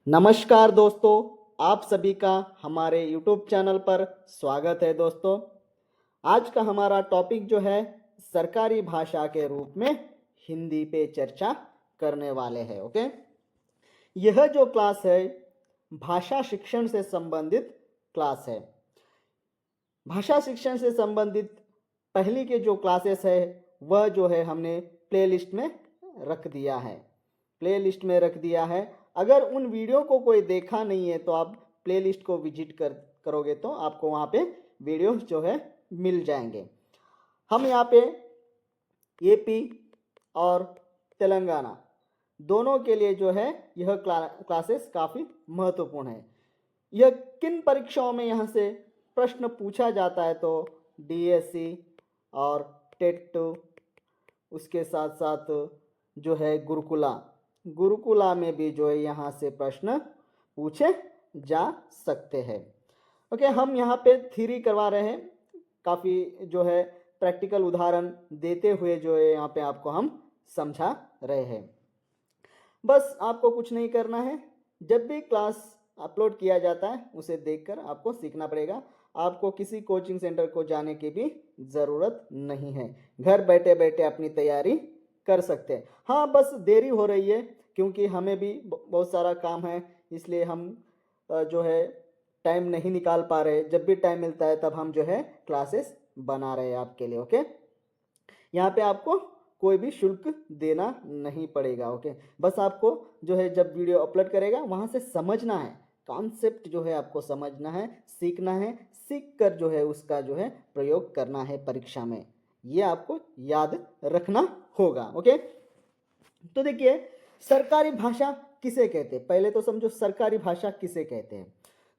नमस्कार दोस्तों, आप सभी का हमारे YouTube चैनल पर स्वागत है। दोस्तों, आज का हमारा टॉपिक जो है सरकारी भाषा के रूप में हिंदी पे चर्चा करने वाले हैं। ओके, यह जो क्लास है भाषा शिक्षण से संबंधित क्लास है। भाषा शिक्षण से संबंधित पहली के जो क्लासेस है वह जो है हमने प्लेलिस्ट में रख दिया है। अगर उन वीडियो को कोई देखा नहीं है तो आप प्लेलिस्ट को विजिट करोगे तो आपको वहाँ पे वीडियो जो है मिल जाएंगे। हम यहाँ पे एपी और तेलंगाना दोनों के लिए जो है यह क्लासेस काफ़ी महत्वपूर्ण है। यह किन परीक्षाओं में यहाँ से प्रश्न पूछा जाता है तो डीएससी और टेट, उसके साथ साथ जो है गुरुकुला में भी जो है यहाँ से प्रश्न पूछे जा सकते हैं। ओके, हम यहाँ पे थ्योरी करवा रहे हैं, काफ़ी जो है प्रैक्टिकल उदाहरण देते हुए जो है यहाँ पे आपको हम समझा रहे हैं। बस आपको कुछ नहीं करना है, जब भी क्लास अपलोड किया जाता है उसे देखकर आपको सीखना पड़ेगा। आपको किसी कोचिंग सेंटर को जाने की भी ज़रूरत नहीं है, घर बैठे बैठे अपनी तैयारी कर सकते हैं। हाँ, बस देरी हो रही है क्योंकि हमें भी बहुत सारा काम है, इसलिए हम जो है टाइम नहीं निकाल पा रहे। जब भी टाइम मिलता है तब हम जो है क्लासेस बना रहे हैं आपके लिए। ओके, यहाँ पे आपको कोई भी शुल्क देना नहीं पड़ेगा। ओके, बस आपको जो है जब वीडियो अपलोड करेगा वहाँ से समझना है, कॉन्सेप्ट जो है आपको समझना है, सीखना है, सीख कर जो है उसका जो है प्रयोग करना है परीक्षा में। ये आपको याद रखना होगा। ओके, तो देखिए सरकारी भाषा किसे कहते हैं, पहले तो समझो सरकारी भाषा किसे कहते हैं।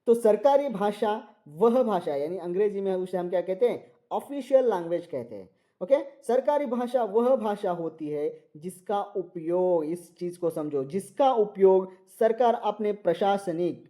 तो सरकारी भाषा वह भाषा, यानी अंग्रेजी में उसे हम क्या कहते हैं, ऑफिशियल लैंग्वेज कहते हैं। ओके, सरकारी भाषा वह भाषा होती है जिसका उपयोग, इस चीज को समझो, जिसका उपयोग सरकार अपने प्रशासनिक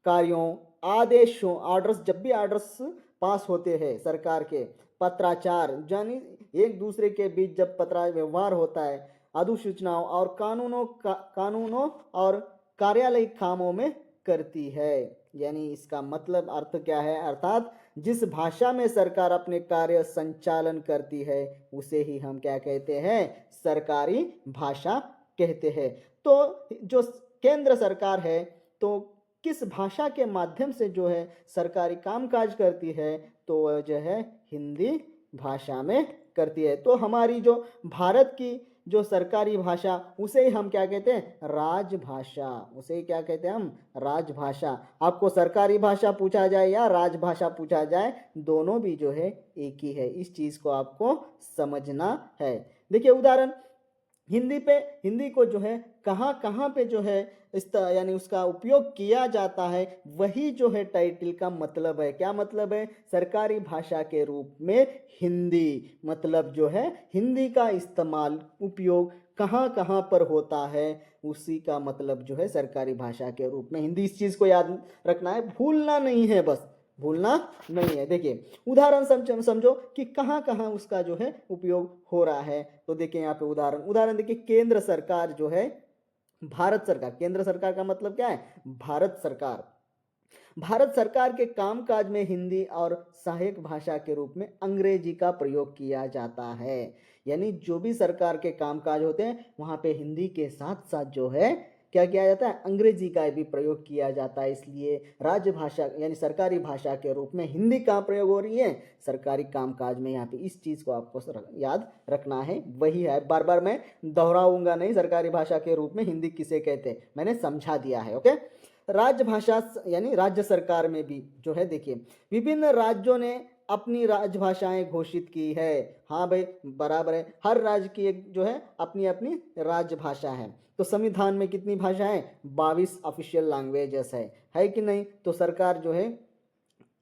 कार्यों, आदेशों, ऑर्डर्स, जब भी ऑर्डर्स पास होते हैं सरकार के, पत्राचार यानी एक दूसरे के बीच जब पत्र व्यवहार होता है, अधिसूचनाओं और कानूनों और कार्यालय कामों में करती है। यानी इसका मतलब अर्थ क्या है, अर्थात जिस भाषा में सरकार अपने कार्य संचालन करती है उसे ही हम क्या कहते हैं, सरकारी भाषा कहते हैं। तो जो केंद्र सरकार है तो किस भाषा के माध्यम से जो है सरकारी कामकाज करती है, तो वह जो है हिंदी भाषा में करती है। तो हमारी जो भारत की जो सरकारी भाषा उसे हम क्या कहते हैं, राजभाषा। उसे क्या कहते हैं हम, राजभाषा। आपको सरकारी भाषा पूछा जाए या राजभाषा पूछा जाए, दोनों भी जो है एक ही है। इस चीज को आपको समझना है। देखिए उदाहरण, हिंदी को जो है कहाँ कहाँ पे जो है यानी उसका उपयोग किया जाता है, वही जो है टाइटल का मतलब है। क्या मतलब है, सरकारी भाषा के रूप में हिंदी, मतलब जो है हिंदी का इस्तेमाल, उपयोग कहाँ कहाँ पर होता है, उसी का मतलब जो है सरकारी भाषा के रूप में हिंदी। इस चीज को याद रखना है, भूलना नहीं है, बस भूलना नहीं है। देखिए उदाहरण समझो कि कहाँ कहाँ उसका जो है उपयोग हो रहा है। तो देखिए यहाँ पे उदाहरण देखिए, केंद्र सरकार जो है, भारत सरकार, केंद्र सरकार का मतलब क्या है, भारत सरकार के कामकाज में हिंदी और सहायक भाषा के रूप में अंग्रेजी का प्रयोग किया जाता है। यानी जो भी सरकार के कामकाज होते हैं वहां पे हिंदी के साथ साथ जो है क्या किया जाता है, अंग्रेजी का भी प्रयोग किया जाता है। इसलिए राजभाषा यानी सरकारी भाषा के रूप में हिंदी का प्रयोग हो रही है सरकारी कामकाज में। यहाँ पे इस चीज को आपको याद रखना है, वही है, बार बार मैं दोहराऊंगा नहीं। सरकारी भाषा के रूप में हिंदी किसे कहते हैं मैंने समझा दिया है। ओके, राजभाषा यानी राज्य सरकार में भी जो है, देखिए विभिन्न राज्यों ने अपनी राजभाषाएं घोषित की है। हाँ भाई, बराबर है, हर राज्य की एक जो है अपनी अपनी राजभाषा है। तो संविधान में कितनी भाषाएं, 22 ऑफिशियल लैंग्वेजेस है कि नहीं। तो सरकार जो है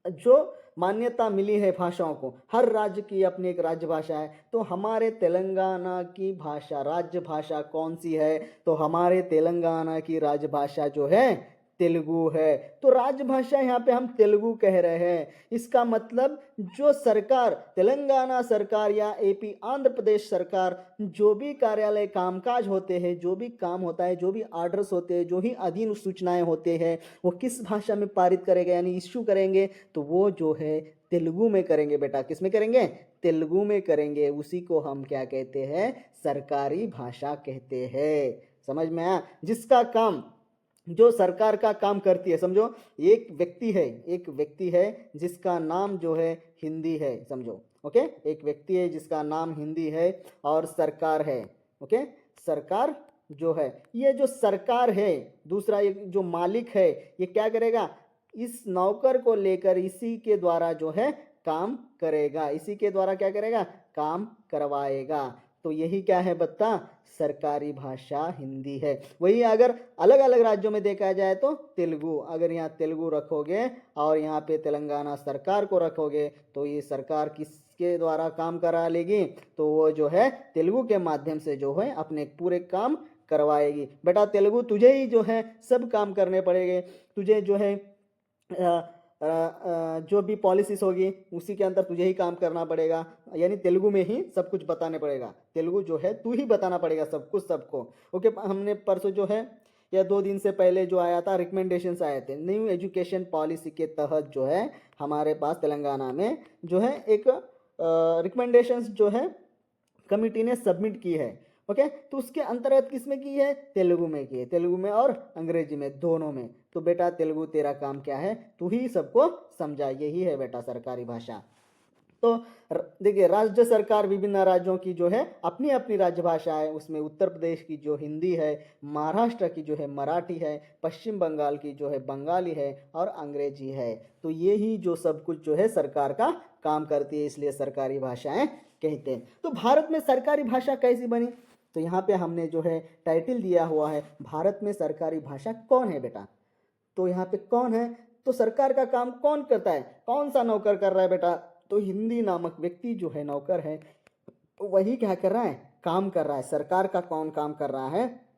जो मान्यता मिली है भाषाओं को, हर राज्य की अपनी एक राजभाषा है। तो हमारे तेलंगाना की भाषा, राज्य भाषा कौन सी है, तो हमारे तेलंगाना की राजभाषा जो है तेलुगु है। तो राजभाषा यहाँ पे हम तेलुगु कह रहे हैं। इसका मतलब जो सरकार, तेलंगाना सरकार या एपी आंध्र प्रदेश सरकार, जो भी कार्यालय कामकाज होते हैं, जो भी काम होता है, जो भी ऑर्डर्स होते हैं, जो ही अधीन सूचनाएं होते हैं, वो किस भाषा में पारित करेंगे यानी इश्यू करेंगे, तो वो जो है तेलुगु में करेंगे बेटा। किस में करेंगे? तेलुगु में करेंगे। उसी को हम क्या कहते हैं? सरकारी भाषा कहते हैं। समझ में आया? जिसका काम, जो सरकार का काम करती है, समझो एक व्यक्ति है जिसका नाम जो है हिंदी है, समझो। ओके, एक व्यक्ति है जिसका नाम हिंदी है और सरकार है। ओके, सरकार जो है, ये जो सरकार है, दूसरा ये जो मालिक है, ये क्या करेगा? इस नौकर को लेकर इसी के द्वारा जो है काम करेगा, इसी के द्वारा क्या करेगा? काम करवाएगा। तो यही क्या है बत्ता? सरकारी भाषा हिंदी है। वही अगर अलग अलग राज्यों में देखा जाए तो तेलुगु, अगर यहाँ तेलुगु रखोगे और यहाँ पे तेलंगाना सरकार को रखोगे, तो ये सरकार किसके द्वारा काम करा लेगी? तो वो जो है तेलुगु के माध्यम से जो है अपने पूरे काम करवाएगी। बेटा तेलुगु तुझे ही जो है सब काम करने पड़ेंगे। तुझे जो है जो भी पॉलिसीज होगी उसी के अंदर तुझे ही काम करना पड़ेगा, यानी तेलुगु में ही सब कुछ बताने पड़ेगा। तेलुगु जो है तू ही बताना पड़ेगा सब कुछ सबको। ओके, हमने परसों जो है या 2 दिन से पहले जो आया था, रिकमेंडेशंस आए थे न्यू एजुकेशन पॉलिसी के तहत, जो है हमारे पास तेलंगाना में जो है एक रिकमेंडेशंस जो है कमिटी ने सबमिट की है। ओके, तो उसके अंतर्गत किस में की है? तेलुगु में की है, तेलुगु में और अंग्रेजी में, दोनों में। तो बेटा तेलुगु तेरा काम क्या है? तू ही सबको समझा। यही है बेटा सरकारी भाषा। तो देखिए, राज्य सरकार विभिन्न राज्यों की जो है अपनी अपनी राज्य भाषा है। उसमें उत्तर प्रदेश की जो हिंदी है, महाराष्ट्र की जो है मराठी है, पश्चिम बंगाल की जो है बंगाली है और अंग्रेजी है। तो ये ही जो सब कुछ जो है सरकार का काम करती है, इसलिए सरकारी भाषाएं कहते हैं। तो भारत में सरकारी भाषा कैसी बनी? तो यहाँ पे हमने जो है टाइटल दिया हुआ है, भारत में सरकारी भाषा कौन है बेटा? तो यहाँ पे कौन है? तो सरकार का काम कौन करता है? कौन सा नौकर कर रहा है बेटा? तो हिंदी नामक व्यक्ति जो है नौकर है, वही क्या कर रहा है? काम कर रहा है। सरकार का कौन काम कर रहा है?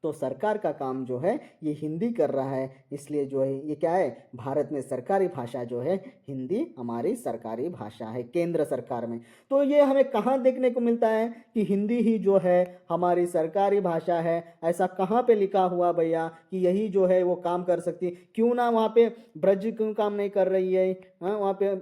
तो सरकार का काम जो है ये हिंदी कर रहा है। इसलिए जो है ये क्या है? भारत में सरकारी भाषा जो है हिंदी हमारी सरकारी भाषा है केंद्र सरकार में। तो ये हमें कहाँ देखने को मिलता है कि हिंदी ही जो है हमारी सरकारी भाषा है? ऐसा कहाँ पे लिखा हुआ भैया कि यही जो है वो काम कर सकती? क्यों ना वहाँ पे ब्रज क्यों काम नहीं कर रही है? वहाँ पे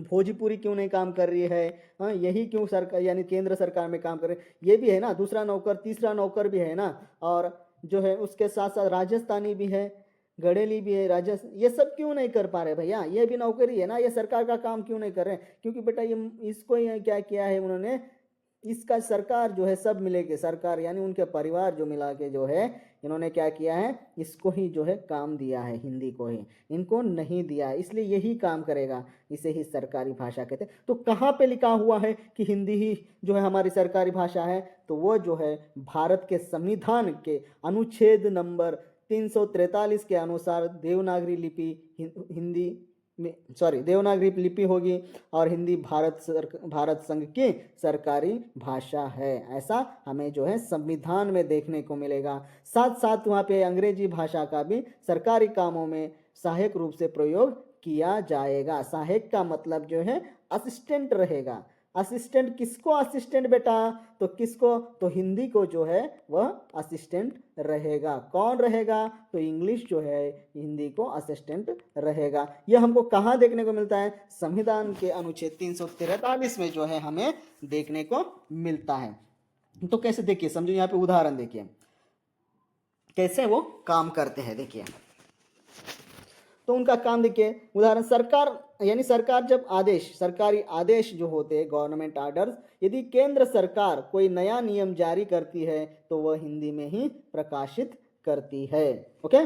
भोजपुरी क्यों नहीं काम कर रही है? हाँ, यही क्यों सरकार यानी केंद्र सरकार में काम कर रहे? ये भी है ना, दूसरा नौकर, तीसरा नौकर भी है ना, और जो है उसके साथ साथ राजस्थानी भी है, गढ़ेली भी है, राजस्थान, ये सब क्यों नहीं कर पा रहे भैया? ये भी नौकरी है ना, ये सरकार का काम क्यों नहीं कर रहे? क्योंकि बेटा ये इसको ही क्या किया है उन्होंने, इसका सरकार जो है सब मिले के, सरकार यानी उनके परिवार जो मिला के जो है इन्होंने क्या किया है? इसको ही जो है काम दिया है, हिंदी को ही, इनको नहीं दिया है। इसलिए यही काम करेगा, इसे ही सरकारी भाषा कहते हैं। तो कहाँ पे लिखा हुआ है कि हिंदी ही जो है हमारी सरकारी भाषा है? तो वो जो है भारत के संविधान के अनुच्छेद नंबर 343 के अनुसार देवनागरी लिपि हिंदी में, सॉरी, देवनागरी लिपि होगी और हिंदी भारत संघ की सरकारी भाषा है। ऐसा हमें जो है संविधान में देखने को मिलेगा। साथ साथ वहाँ पे अंग्रेजी भाषा का भी सरकारी कामों में सहायक रूप से प्रयोग किया जाएगा। सहायक का मतलब जो है असिस्टेंट रहेगा। असिस्टेंट किसको असिस्टेंट बेटा? तो किसको? तो हिंदी को जो है वह असिस्टेंट रहेगा। कौन रहेगा? तो इंग्लिश जो है हिंदी को असिस्टेंट रहेगा। यह हमको कहाँ देखने को मिलता है? संविधान के अनुच्छेद 343 में जो है हमें देखने को मिलता है। तो कैसे, देखिए समझो, यहाँ पे उदाहरण देखिए कैसे वो काम करते हैं। देखिए तो उनका काम देखिए, उदाहरण, सरकार यानी सरकार जब आदेश, सरकारी आदेश जो होते हैं गवर्नमेंट ऑर्डर्स, यदि केंद्र सरकार कोई नया नियम जारी करती है तो वह हिंदी में ही प्रकाशित करती है। ओके,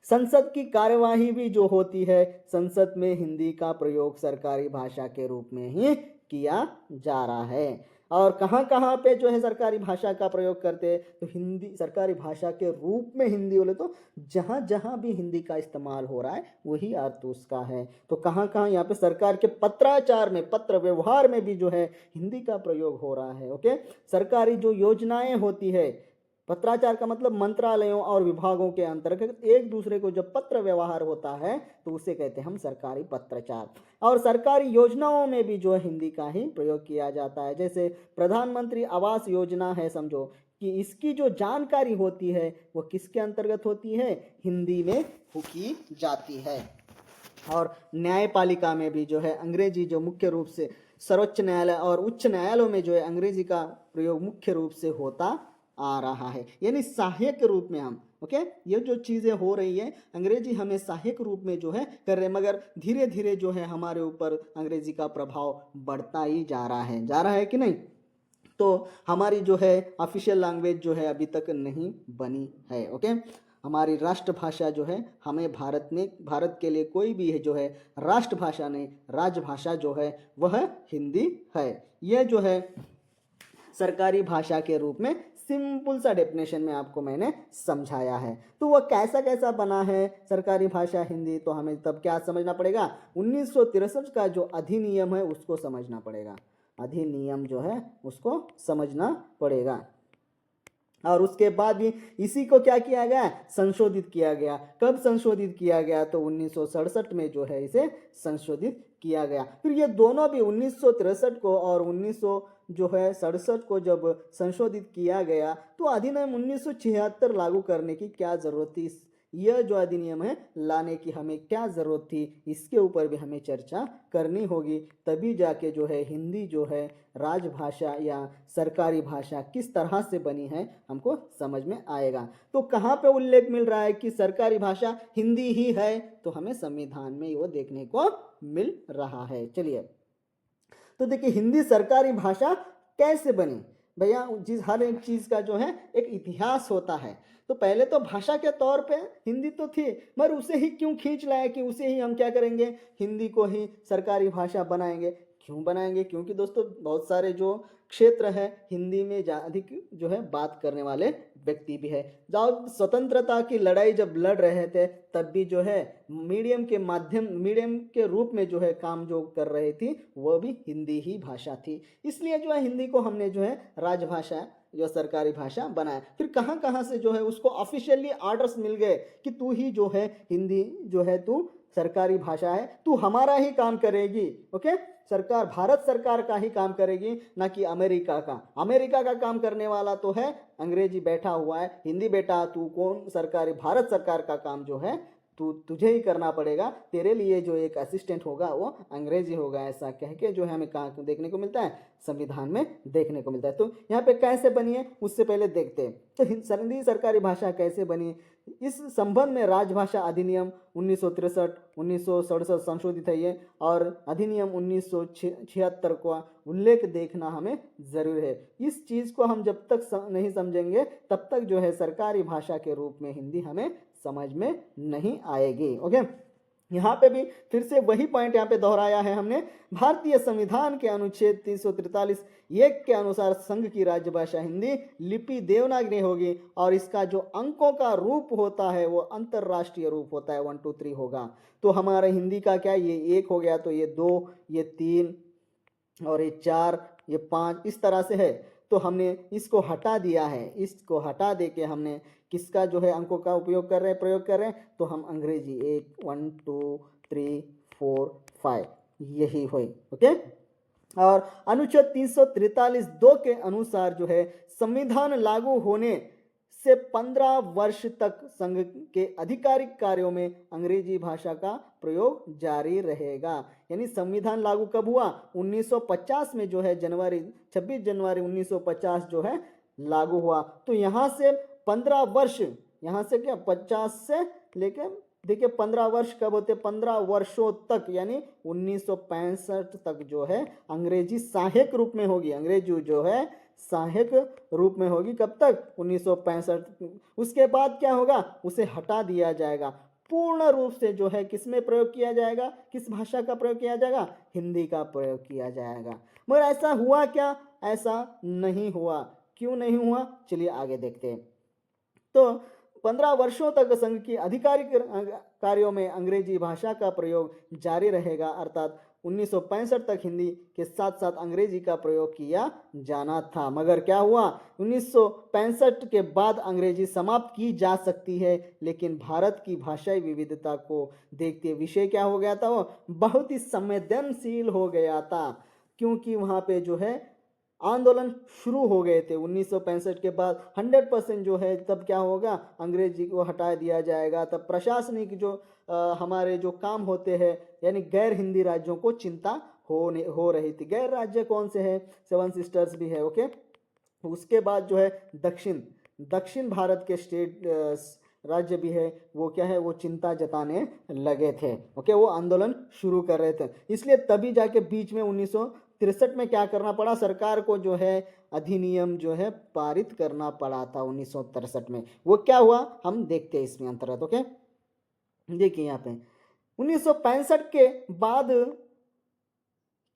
संसद की कार्यवाही भी जो होती है, संसद में हिंदी का प्रयोग सरकारी भाषा के रूप में ही किया जा रहा है। और कहाँ कहाँ पे जो है सरकारी भाषा का प्रयोग करते हैं? तो हिंदी सरकारी भाषा के रूप में हिंदी बोले तो जहाँ जहाँ भी हिंदी का इस्तेमाल हो रहा है वही अर्थ उसका है। तो कहाँ कहाँ? यहाँ पे सरकार के पत्राचार में, पत्र व्यवहार में भी जो है हिंदी का प्रयोग हो रहा है। ओके, सरकारी जो योजनाएं होती है पत्राचार का मतलब मंत्रालयों और विभागों के अंतर्गत एक दूसरे को जब पत्र व्यवहार होता है तो उसे कहते हैं हम सरकारी पत्राचार। और सरकारी योजनाओं में भी जो है हिंदी का ही प्रयोग किया जाता है। जैसे प्रधानमंत्री आवास योजना है, समझो कि इसकी जो जानकारी होती है वो किसके अंतर्गत होती है, हिंदी में की जाती है। और न्यायपालिका में भी जो है अंग्रेजी जो मुख्य रूप से सर्वोच्च न्यायालय और उच्च न्यायालयों में जो है अंग्रेजी का प्रयोग मुख्य रूप से होता आ रहा है, यानी सहायक रूप में हम ओके ये जो चीज़ें हो रही है अंग्रेजी हमें सहायक रूप में जो है कर रहे हैं, मगर धीरे धीरे जो है हमारे ऊपर अंग्रेजी का प्रभाव बढ़ता ही जा रहा है कि नहीं। तो हमारी जो है ऑफिशियल लैंग्वेज जो है अभी तक नहीं बनी है। ओके, हमारी राष्ट्रभाषा जो है हमें भारत के लिए कोई भी है जो है राष्ट्रभाषा नहीं, राजभाषा जो है वह हिंदी है। यह जो है सरकारी भाषा के रूप में सिंपल सा डेफिनेशन में आपको मैंने समझाया है। तो वह कैसा कैसा बना है सरकारी भाषा हिंदी, तो हमें तब क्या समझना पड़ेगा, 1963 का जो अधिनियम है उसको समझना पड़ेगा। अधिनियम जो है उसको समझना पड़ेगा। और उसके बाद भी इसी को क्या किया गया, संशोधित किया गया। कब संशोधित किया गया, तो 1967 में जो है इसे संशोधित किया गया। फिर ये दोनों भी 1963 को और 1967 को जब संशोधित किया गया तो अधिनियम 1976 लागू करने की क्या जरूरत थी, यह जो अधिनियम है लाने की हमें क्या ज़रूरत थी, इसके ऊपर भी हमें चर्चा करनी होगी। तभी जाके जो है हिंदी जो है राजभाषा या सरकारी भाषा किस तरह से बनी है हमको समझ में आएगा। तो कहाँ पे उल्लेख मिल रहा है कि सरकारी भाषा हिंदी ही है, तो हमें संविधान में वो देखने को मिल रहा है। चलिए, तो देखिए हिंदी सरकारी भाषा कैसे बनी भैया, हर एक चीज़ का जो है एक इतिहास होता है। तो पहले तो भाषा के तौर पे हिंदी तो थी, मगर उसे ही क्यों खींच लाए कि उसे ही हम क्या करेंगे, हिंदी को ही सरकारी भाषा बनाएंगे। क्यों बनाएंगे, क्योंकि दोस्तों बहुत सारे जो क्षेत्र है हिंदी में अधिक जो है बात करने वाले व्यक्ति भी है। जब स्वतंत्रता की लड़ाई जब लड़ रहे थे तब भी जो है मीडियम के रूप में जो है काम जो कर रही थी वह भी हिंदी ही भाषा थी। इसलिए जो है हिंदी को हमने जो है राजभाषा जो सरकारी भाषा बनाया। फिर कहाँ कहाँ से जो है उसको ऑफिशियली ऑर्डर्स मिल गए कि तू ही जो है हिंदी जो है तू सरकारी भाषा है, तू हमारा ही काम करेगी। ओके, सरकार भारत सरकार का ही काम करेगी, ना कि अमेरिका का काम करने वाला तो है अंग्रेजी बैठा हुआ है, हिंदी बेटा तू कौन सरकारी, भारत सरकार का काम जो है तुझे ही करना पड़ेगा, तेरे लिए जो एक असिस्टेंट होगा वो अंग्रेजी होगा, ऐसा कह के जो है हमें कहाँ देखने को मिलता है, संविधान में देखने को मिलता है। तो यहाँ पे कैसे बनी है उससे पहले देखते हैं तो हिंदी सरकारी भाषा कैसे बनी। इस संबंध में राजभाषा अधिनियम 1967 संशोधित है ये, और अधिनियम 1976 का उल्लेख देखना हमें जरूर है। इस चीज़ को हम जब तक नहीं समझेंगे तब तक जो है सरकारी भाषा के रूप में हिंदी हमें समझ में नहीं आएगी। ओके, यहाँ पे भी फिर से वही पॉइंट यहाँ पे दोहराया है हमने। भारतीय संविधान के अनुच्छेद 343(1) के अनुसार संघ की राज्यभाषा हिंदी, लिपि देवनागरी होगी और इसका जो अंकों का रूप होता है वो अंतरराष्ट्रीय रूप होता है, 1 2 3 होगा। तो हमारे हिंदी का क्या, ये 1 हो गया, तो ये 2, ये 3 और ये 4, ये 5 इस तरह से है। तो हमने इसको हटा दिया है, इसको हटा दे के हमने किसका जो है अंकों का प्रयोग कर रहे हैं, तो हम अंग्रेजी 1 2 3 4 5 यही हुई। ओके, और अनुच्छेद 343(2) के अनुसार जो है संविधान लागू होने से 15 वर्ष तक संघ के आधिकारिक कार्यों में अंग्रेजी भाषा का प्रयोग जारी रहेगा। यानी संविधान लागू कब हुआ, 1950 में जो है 26 जनवरी 1950 जो है लागू हुआ। तो यहाँ से 15 वर्ष, यहाँ से क्या 50 से लेके देखिए 15 वर्ष कब होते, 15 वर्षों तक, यानी 1965 तक जो है अंग्रेजी सहायक रूप में होगी। अंग्रेजी जो है सहायक रूप में होगी, कब तक, 1965। उसके बाद क्या होगा, उसे हटा दिया जाएगा। पूर्ण रूप से जो है किस में प्रयोग किया जाएगा, किस भाषा का प्रयोग किया जाएगा, हिंदी का प्रयोग किया जाएगा। मगर ऐसा हुआ क्या, ऐसा नहीं हुआ। क्यों नहीं हुआ, चलिए आगे देखते हैं। तो 15 वर्षों तक संघ की आधिकारिक कार्यों में अंग्रेजी भाषा का प्रयोग जारी रहेगा, अर्थात 1965 तक हिंदी के साथ साथ अंग्रेजी का प्रयोग किया जाना था, मगर क्या हुआ 1965 के बाद अंग्रेजी समाप्त की जा सकती है, लेकिन भारत की भाषाई विविधता को देखते विषय क्या हो गया था, वो बहुत ही संवेदनशील हो गया था, क्योंकि वहाँ पे जो है आंदोलन शुरू हो गए थे 1965 के बाद 100% जो है तब क्या होगा, अंग्रेजी को हटा दिया जाएगा। तब प्रशासनिक जो हमारे जो काम होते हैं यानी गैर हिंदी राज्यों को चिंता हो रही थी। गैर राज्य कौन से हैं, सेवन सिस्टर्स भी है, ओके। उसके बाद जो है दक्षिण भारत के स्टेट राज्य भी है, वो क्या है, वो चिंता जताने लगे थे, ओके, वो आंदोलन शुरू कर रहे थे। इसलिए तभी जाके बीच में 1963 में क्या करना पड़ा, सरकार को जो है अधिनियम जो है पारित करना पड़ा था 1963 में। वो क्या हुआ हम देखते हैं इसमें अंतर्गत, ओके। देखिए यहाँ पे 1965 के बाद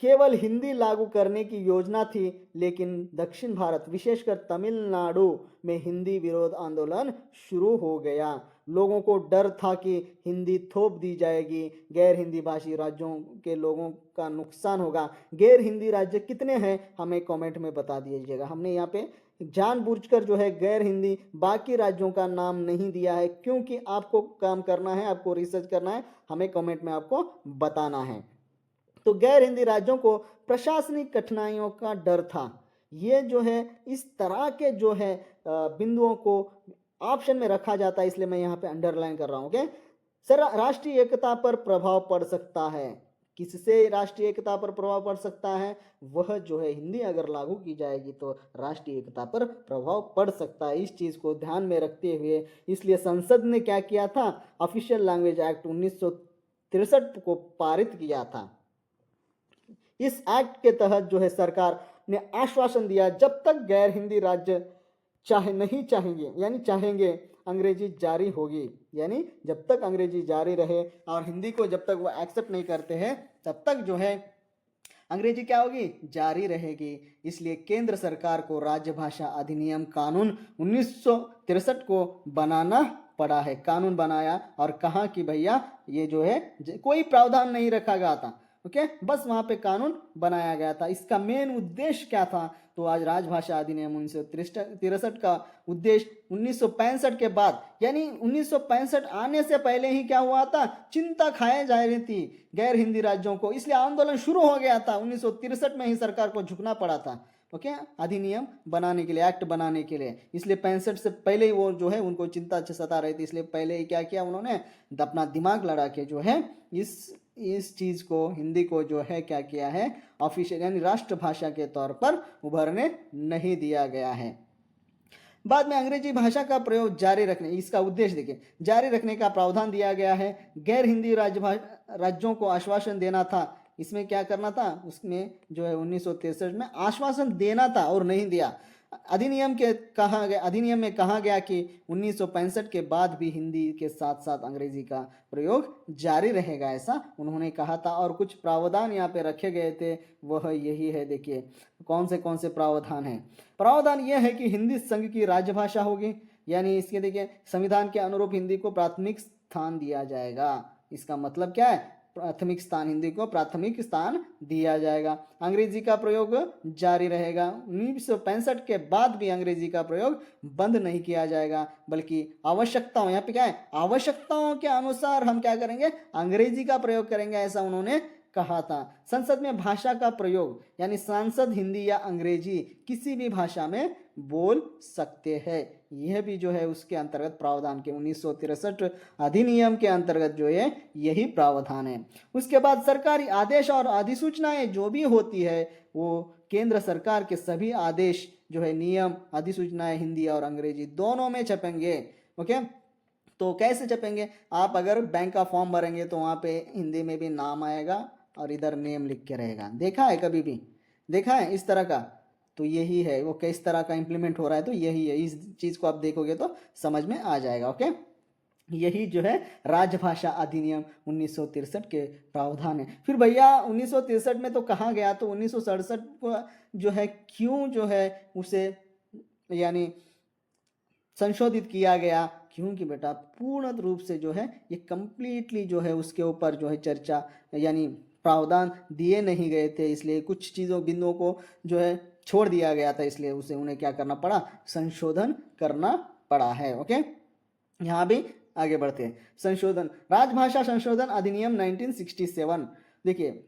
केवल हिंदी लागू करने की योजना थी, लेकिन दक्षिण भारत विशेषकर तमिलनाडु में हिंदी विरोध आंदोलन शुरू हो गया। लोगों को डर था कि हिंदी थोप दी जाएगी, गैर हिंदी भाषी राज्यों के लोगों का नुकसान होगा। गैर हिंदी राज्य कितने हैं हमें कमेंट में बता दीजिएगा। हमने यहाँ पे जानबूझकर जो है गैर हिंदी बाकी राज्यों का नाम नहीं दिया है, क्योंकि आपको काम करना है, आपको रिसर्च करना है, हमें कमेंट में आपको बताना है। तो गैर हिंदी राज्यों को प्रशासनिक कठिनाइयों का डर था। ये जो है इस तरह के जो है बिंदुओं को ऑप्शन में रखा जाता है, इसलिए मैं यहाँ पे अंडरलाइन कर रहा हूँ, ओके। सर, राष्ट्रीय एकता पर प्रभाव पड़ सकता है। किससे राष्ट्रीय एकता पर प्रभाव पड़ सकता है, वह जो है हिंदी अगर लागू की जाएगी तो राष्ट्रीय एकता पर प्रभाव पड़ सकता है। इस चीज़ को ध्यान में रखते हुए इसलिए संसद ने क्या किया था, ऑफिशियल लैंग्वेज एक्ट 1963 को पारित किया था। इस एक्ट के तहत जो है सरकार ने आश्वासन दिया, जब तक गैर हिंदी राज्य चाहेंगे अंग्रेजी जारी होगी। यानी जब तक अंग्रेजी जारी रहे और हिंदी को जब तक वो एक्सेप्ट नहीं करते हैं तब तक जो है अंग्रेजी क्या होगी, जारी रहेगी। इसलिए केंद्र सरकार को राज्य भाषा अधिनियम कानून 1963 को बनाना पड़ा है। कानून बनाया और कहा कि भैया ये जो है कोई प्रावधान नहीं रखा गया था, ओके, बस वहां पे कानून बनाया गया था। इसका मेन उद्देश्य क्या था, तो आज राजभाषा अधिनियम 1963 का उद्देश्य 1965 के बाद यानी 1965 आने से पहले ही क्या हुआ था, चिंता खाए जा रही थी गैर हिंदी राज्यों को, इसलिए आंदोलन शुरू हो गया था। 1963 में ही सरकार को झुकना पड़ा था, ओके, अधिनियम बनाने के लिए, एक्ट बनाने के लिए। इसलिए 65 से पहले ही वो जो है उनको चिंता सता रही थी, इसलिए पहले ही क्या किया उन्होंने, अपना दिमाग लड़ा के जो है इस चीज़ को, हिंदी को जो है क्या किया है, ऑफिशियल यानी राष्ट्रभाषा के तौर पर उभरने नहीं दिया गया है। बाद में अंग्रेजी भाषा का प्रयोग जारी रखने, इसका उद्देश्य देखिए, जारी रखने का प्रावधान दिया गया है। गैर हिंदी राज्यों को आश्वासन देना था। इसमें क्या करना था, उसमें जो है 1963 में आश्वासन देना था और नहीं दिया। अधिनियम में कहा गया कि 1965 के बाद भी हिंदी के साथ साथ अंग्रेजी का प्रयोग जारी रहेगा, ऐसा उन्होंने कहा था। और कुछ प्रावधान यहाँ पे रखे गए थे, वह यही है। देखिए कौन से प्रावधान हैं। प्रावधान यह है कि हिंदी संघ की राजभाषा होगी, यानी इसके देखिए संविधान के अनुरूप हिंदी को प्राथमिक स्थान दिया जाएगा। इसका मतलब क्या है, प्राथमिक स्थान, हिंदी को प्राथमिक स्थान दिया जाएगा। अंग्रेजी का प्रयोग जारी रहेगा। 1965 के बाद भी अंग्रेजी का प्रयोग बंद नहीं किया जाएगा, बल्कि आवश्यकताओं, यहाँ पे क्या है, आवश्यकताओं के अनुसार हम क्या करेंगे, अंग्रेजी का प्रयोग करेंगे, ऐसा उन्होंने कहा था। संसद में भाषा का प्रयोग यानी सांसद हिंदी या अंग्रेजी किसी भी भाषा में बोल सकते हैं। यह भी जो है उसके अंतर्गत प्रावधान के 1963 अधिनियम के अंतर्गत जो है यही प्रावधान है। उसके बाद सरकारी आदेश और अधिसूचनाएं जो भी होती है वो केंद्र सरकार के सभी आदेश जो है, नियम, अधिसूचनाएं हिंदी और अंग्रेजी दोनों में छपेंगे, ओके। तो कैसे छपेंगे, आप अगर बैंक का फॉर्म भरेंगे तो वहाँ पे हिंदी में भी नाम आएगा और इधर नेम लिख के रहेगा। देखा है, कभी भी देखा है इस तरह का, तो यही है वो किस तरह का इंप्लीमेंट हो रहा है, तो यही है। इस चीज़ को आप देखोगे तो समझ में आ जाएगा, ओके। यही जो है राजभाषा अधिनियम 1963 के प्रावधान है। फिर भैया 1963 में तो कहाँ गया, तो 1967 को जो है क्यों जो है उसे यानी संशोधित किया गया, क्योंकि बेटा पूर्ण रूप से जो है ये कंप्लीटली जो है उसके ऊपर जो है चर्चा यानी प्रावधान दिए नहीं गए थे, इसलिए कुछ चीज़ों बिंदुओं को जो है छोड़ दिया गया था, इसलिए उसे उन्हें क्या करना पड़ा, संशोधन करना पड़ा है। ओके, यहाँ भी आगे बढ़ते हैं। संशोधन, राजभाषा संशोधन अधिनियम 1967। देखिए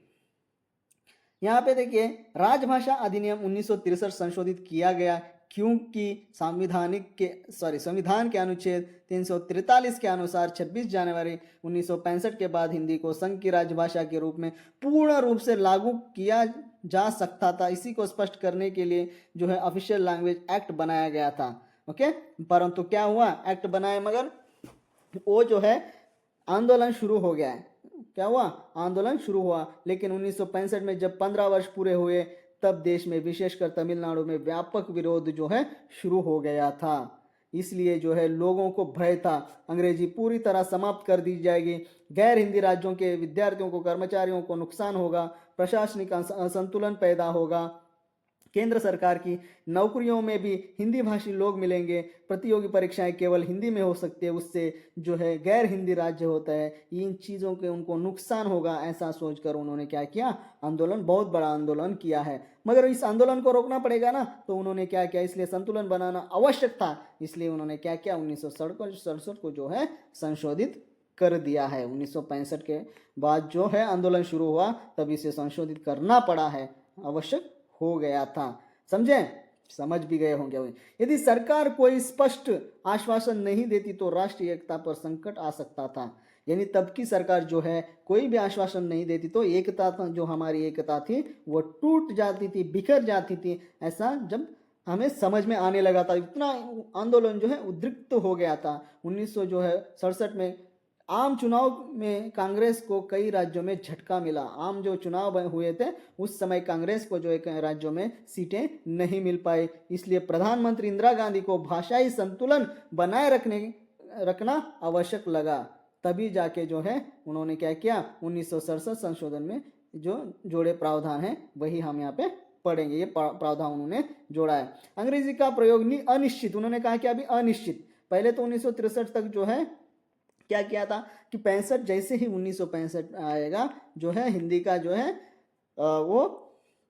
यहाँ पे देखिए, राजभाषा अधिनियम 1963 संशोधित किया गया क्योंकि संविधान के अनुच्छेद 343 के अनुसार 26 जनवरी 1965 के बाद हिंदी को संघ की राजभाषा के रूप में पूर्ण रूप से लागू किया जा सकता था। इसी को स्पष्ट करने के लिए जो है ऑफिशियल लैंग्वेज एक्ट बनाया गया था। ओके, परंतु क्या हुआ, एक्ट बनाए मगर वो जो है आंदोलन शुरू हो गया है। क्या हुआ, आंदोलन शुरू हुआ, लेकिन 1965 में जब 15 वर्ष पूरे हुए तब देश में विशेषकर तमिलनाडु में व्यापक विरोध जो है शुरू हो गया था। इसलिए जो है लोगों को भय था अंग्रेजी पूरी तरह समाप्त कर दी जाएगी, गैर हिंदी राज्यों के विद्यार्थियों को, कर्मचारियों को नुकसान होगा, प्रशासनिक असंतुलन पैदा होगा, केंद्र सरकार की नौकरियों में भी हिंदी भाषी लोग मिलेंगे, प्रतियोगी परीक्षाएं केवल हिंदी में हो सकती है, उससे जो है गैर हिंदी राज्य होता है, इन चीज़ों के उनको नुकसान होगा, ऐसा सोचकर उन्होंने क्या किया, आंदोलन, बहुत बड़ा आंदोलन किया है। मगर इस आंदोलन को रोकना पड़ेगा ना, तो उन्होंने क्या किया, इसलिए संतुलन बनाना आवश्यक था, इसलिए उन्होंने क्या किया, 1967 को जो है संशोधित कर दिया है। 1965 के बाद जो है आंदोलन शुरू हुआ तब इसे संशोधित करना पड़ा है, आवश्यक हो गया था। समझे, समझ भी गए होंगे। यदि सरकार कोई स्पष्ट आश्वासन नहीं देती तो राष्ट्रीय एकता पर संकट आ सकता था। यानी तब की सरकार जो है कोई भी आश्वासन नहीं देती तो एकता, जो हमारी एकता थी वो टूट जाती थी, बिखर जाती थी, ऐसा जब हमें समझ में आने लगा था। इतना आंदोलन जो है उद्रिक्त हो गया था। 1967 में आम चुनाव में कांग्रेस को कई राज्यों में झटका मिला। आम जो चुनाव हुए थे उस समय कांग्रेस को जो एक राज्यों में सीटें नहीं मिल पाई, इसलिए प्रधानमंत्री इंदिरा गांधी को भाषाई संतुलन बनाए रखना आवश्यक लगा। तभी जाके जो है उन्होंने क्या किया, 1967 संशोधन में जो जोड़े प्रावधान है वही हम यहाँ पे पढ़ेंगे। ये प्रावधान उन्होंने जोड़ा है। अंग्रेजी का प्रयोग अनिश्चित, उन्होंने कहा कि अभी अनिश्चित। पहले तो 1963 तक जो है क्या किया था कि 65, जैसे ही 1965 आएगा जो है हिंदी का जो है वो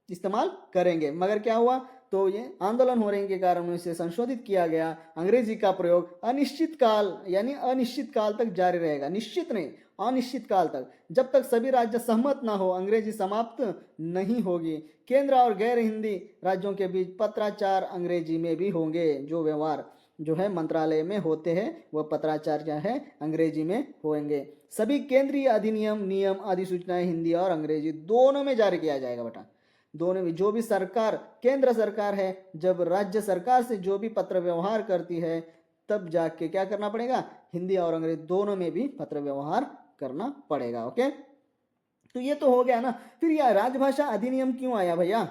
इस्तेमाल करेंगे, मगर क्या हुआ, तो ये आंदोलन होने के कारण इसे संशोधित किया गया। अंग्रेजी का प्रयोग अनिश्चित काल, यानी अनिश्चित काल तक जारी रहेगा, निश्चित नहीं, अनिश्चित काल तक, जब तक सभी राज्य सहमत ना हो अंग्रेजी समाप्त नहीं होगी। केंद्र और गैर हिंदी राज्यों के बीच पत्राचार अंग्रेजी में भी होंगे। जो व्यवहार जो है मंत्रालय में होते हैं वह पत्राचार क्या है, अंग्रेजी में होंगे। सभी केंद्रीय अधिनियम, नियम, अधिसूचनाएं हिंदी और अंग्रेजी दोनों में जारी किया जाएगा बेटा, दोनों में। जो भी सरकार, केंद्र सरकार है, जब राज्य सरकार से जो भी पत्र व्यवहार करती है तब जाके क्या करना पड़ेगा, हिंदी और अंग्रेजी दोनों में भी पत्र व्यवहार करना पड़ेगा। ओके, तो ये तो हो गया ना। फिर यह राजभाषा अधिनियम क्यों आया भैया,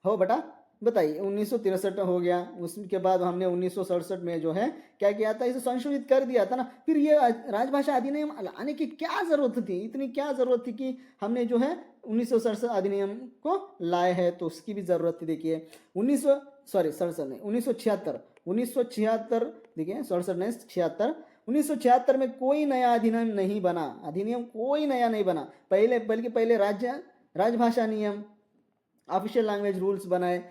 हो बेटा बताइए। 1963 हो गया, उसके बाद हमने 1967 में जो है क्या किया था, इसे संशोधित कर दिया था ना। फिर ये राजभाषा अधिनियम लाने की क्या जरूरत थी, इतनी क्या जरूरत थी कि हमने जो है 1967 अधिनियम को लाए हैं, तो उसकी भी जरूरत थी। देखिए 1976 देखिए 67 नहीं 76, 1976 में कोई नया अधिनियम नहीं बना, अधिनियम कोई नया नहीं बना पहले, बल्कि पहले राजभाषा नियम, ऑफिशियल लैंग्वेज रूल्स बनाए,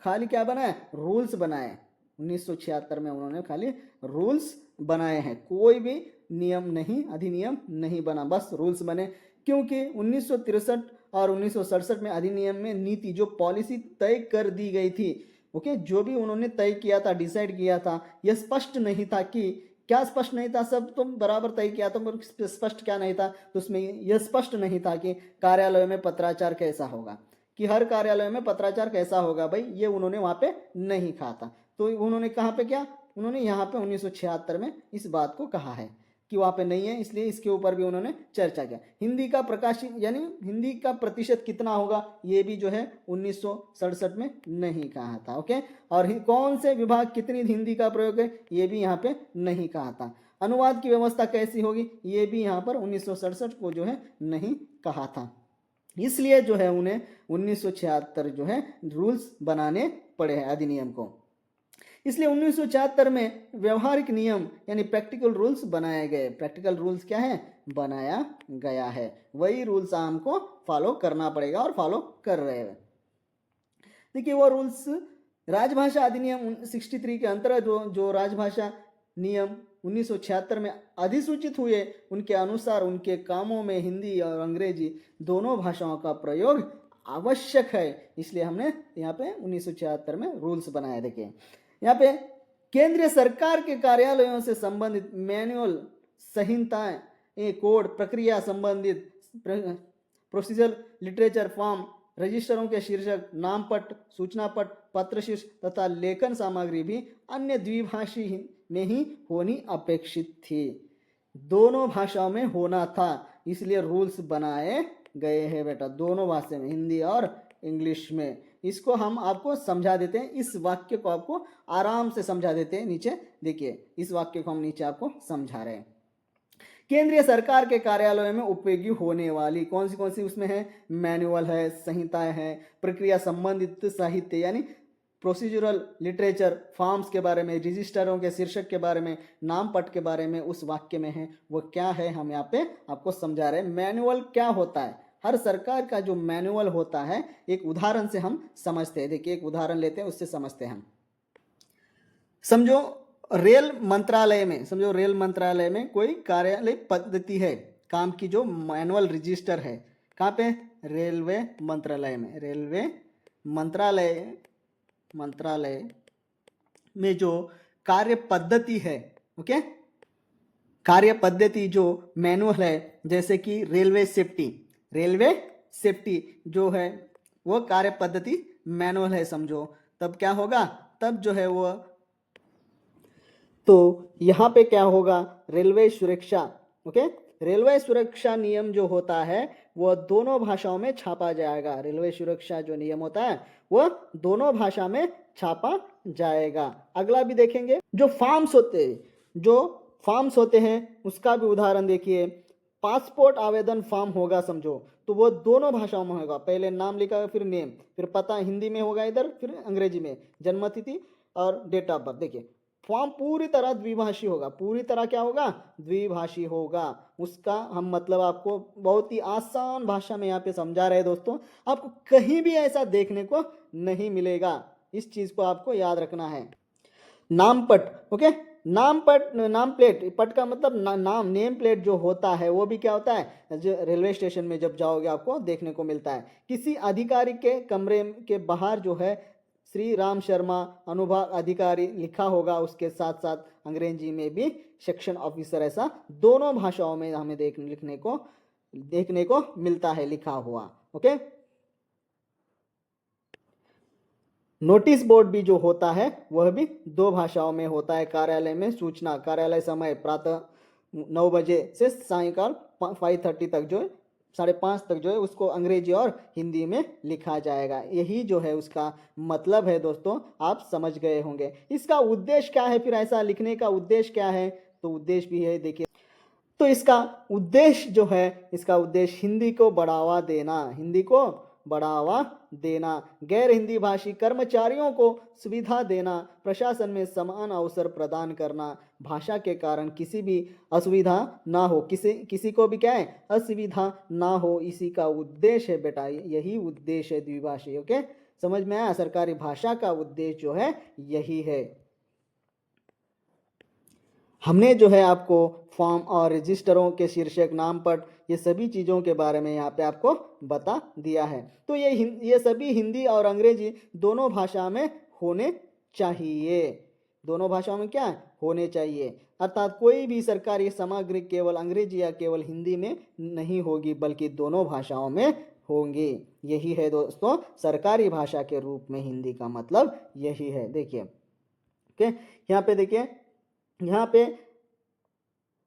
खाली क्या बनाए, रूल्स बनाए। 1976 में उन्होंने खाली रूल्स बनाए हैं, कोई भी नियम नहीं, अधिनियम नहीं बना, बस रूल्स बने। क्योंकि 1963 और 1967 में अधिनियम में नीति, जो पॉलिसी तय कर दी गई थी, ओके, जो भी उन्होंने तय किया था, डिसाइड किया था, यह स्पष्ट नहीं था कि क्या स्पष्ट नहीं था, सब तुम बराबर तय किया था, स्पष्ट क्या नहीं था, तो उसमें यह स्पष्ट नहीं था कि कार्यालय में पत्राचार कैसा होगा, कि हर कार्यालय में पत्राचार कैसा होगा, भाई ये उन्होंने वहां पे नहीं कहा था। तो उन्होंने कहाँ पे क्या, उन्होंने यहाँ पे 1976 में इस बात को कहा है कि वहां पे नहीं है, इसलिए इसके ऊपर भी उन्होंने चर्चा किया। हिंदी का प्रकाशित, यानी हिंदी का प्रतिशत कितना होगा, ये भी जो है 1967 में नहीं कहा था। ओके, और कौन से विभाग कितनी हिंदी का प्रयोग है, ये भी यहाँ पे नहीं कहा था। अनुवाद की व्यवस्था कैसी होगी, ये भी यहाँ पर 1967 को जो है नहीं कहा था। इसलिए जो है उन्हें 1976 जो है रूल्स बनाने पड़े हैं अधिनियम को। इसलिए 1974 में व्यवहारिक नियम यानी प्रैक्टिकल रूल्स बनाए गए। प्रैक्टिकल रूल्स क्या है? बनाया गया है। वही रूल्स हमको फॉलो करना पड़ेगा और फॉलो कर रहे हैं। देखिए वो रूल्स राजभाषा अधिनियम 63 के अंतर्गत जो राजभाषा नियम 1976 में अधिसूचित हुए, उनके अनुसार उनके कामों में हिंदी और अंग्रेजी दोनों भाषाओं का प्रयोग आवश्यक है। इसलिए हमने यहाँ पे 1976 में रूल्स बनाए। देखिए यहाँ पे केंद्रीय सरकार के कार्यालयों से संबंधित मैनुअल, संहिताएं, कोड, प्रक्रिया संबंधित प्रोसीजर, लिटरेचर, फॉर्म, रजिस्टरों के शीर्षक, नाम पट, सूचना पट, पत्रशीर्ष तथा लेखन सामग्री भी अन्य द्विभाषी में ही होनी अपेक्षित थी। दोनों भाषाओं में होना था, इसलिए रूल्स बनाए गए हैं बेटा, दोनों भाषा में, हिंदी और इंग्लिश में। इसको हम आपको समझा देते हैं, इस वाक्य को आपको आराम से समझा देते हैं। नीचे देखिए, इस वाक्य को हम नीचे आपको समझा रहे हैं। केंद्रीय सरकार के कार्यालयों में उपयोगी होने वाली कौन सी उसमें है? मैनुअल है, संहिताएं हैं, प्रक्रिया संबंधित साहित्य यानी प्रोसीजरल लिटरेचर, फॉर्म्स के बारे में, रजिस्टरों के शीर्षक के बारे में, नाम पट के बारे में उस वाक्य में है। वो क्या है हम यहाँ पे आपको समझा रहे हैं। मैनुअल क्या होता है? हर सरकार का जो मैनुअल होता है, एक उदाहरण से हम समझते हैं। देखिए एक उदाहरण लेते हैं, उससे समझते हैं हम। समझो रेल मंत्रालय में, समझो रेल मंत्रालय में कोई कार्यालय पद्धति है, काम की जो मैनुअल रजिस्टर है। कहाँ पे? रेलवे मंत्रालय में। रेलवे मंत्रालय में जो कार्य पद्धति है, ओके, कार्य पद्धति जो मैनुअल है, जैसे कि रेलवे सेफ्टी जो है वो कार्य पद्धति मैनुअल है समझो। तब क्या होगा? तब जो है वो, तो यहाँ पे क्या होगा? रेलवे सुरक्षा, ओके, रेलवे सुरक्षा नियम जो होता है वो दोनों भाषाओं में छापा जाएगा। रेलवे सुरक्षा जो नियम होता है वो दोनों भाषा में छापा जाएगा। अगला भी देखेंगे, जो फॉर्म्स होते हैं उसका भी उदाहरण देखिए। पासपोर्ट आवेदन फॉर्म होगा समझो, तो वो दोनों भाषाओं में होगा। पहले नाम लिखा, फिर नेम, फिर पता हिंदी में होगा इधर, फिर अंग्रेजी में, जन्मतिथि और डेट ऑफ बर्थ। देखिए फॉर्म पूरी तरह द्विभाषी होगा। पूरी तरह क्या होगा? द्विभाषी होगा। उसका हम मतलब आपको बहुत ही आसान भाषा में यहाँ पे समझा रहे हैं दोस्तों। आपको कहीं भी ऐसा देखने को नहीं मिलेगा, इस चीज को आपको याद रखना है। नाम पट, ओके, नाम प्लेट, पट का मतलब नाम, नेम प्लेट जो होता है वो भी क्या होता है? जो रेलवे स्टेशन में जब जाओगे आपको देखने को मिलता है। किसी अधिकारी के कमरे के बाहर जो है श्री राम शर्मा अनुभाग अधिकारी लिखा होगा, उसके साथ साथ अंग्रेजी में भी सेक्शन ऑफिसर, ऐसा दोनों भाषाओं में हमें देखने को मिलता है लिखा हुआ। ओके, नोटिस बोर्ड भी जो होता है वह भी दो भाषाओं में होता है। कार्यालय में सूचना, कार्यालय समय प्रातः 9 बजे से सायंकाल 5:30 तक जो है, 5:30 तक जो है उसको अंग्रेजी और हिंदी में लिखा जाएगा। यही जो है उसका मतलब है दोस्तों, आप समझ गए होंगे। इसका उद्देश्य क्या है? फिर ऐसा लिखने का उद्देश्य क्या है? तो उद्देश्य भी है, देखिए, तो इसका उद्देश्य जो है, इसका उद्देश्य हिंदी को बढ़ावा देना, हिंदी को बढ़ावा देना, गैर हिंदी भाषी कर्मचारियों को सुविधा देना, प्रशासन में समान अवसर प्रदान करना, भाषा के कारण किसी भी असुविधा ना हो, किसी को भी क्या है? असुविधा ना हो, इसी का उद्देश्य है बेटा। यही उद्देश्य है द्विभाषी। ओके, समझ में आया? सरकारी भाषा का उद्देश्य जो है यही है। हमने जो है आपको फॉर्म और रजिस्टरों के शीर्षक, नाम पट, ये सभी चीज़ों के बारे में यहाँ पे आपको बता दिया है। तो ये सभी हिंदी और अंग्रेजी दोनों भाषा में होने चाहिए। दोनों भाषाओं में क्या होने चाहिए? अर्थात कोई भी सरकारी सामग्री केवल अंग्रेजी या केवल हिंदी में नहीं होगी, बल्कि दोनों भाषाओं में होंगी। यही है दोस्तों सरकारी भाषा के रूप में हिंदी का मतलब यही है। देखिए, ओके, यहाँ पे देखिए, यहाँ पे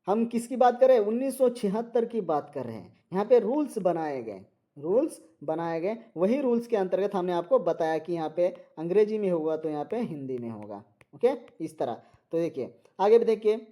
हम किसकी बात कर रहे हैं? 1976 की बात कर रहे हैं। यहाँ पे रूल्स बनाए गए। वही रूल्स के अंतर्गत हमने आपको बताया कि यहाँ पे अंग्रेजी में होगा तो यहाँ पे हिंदी में होगा। ओके, इस तरह। तो देखिए आगे भी देखिए,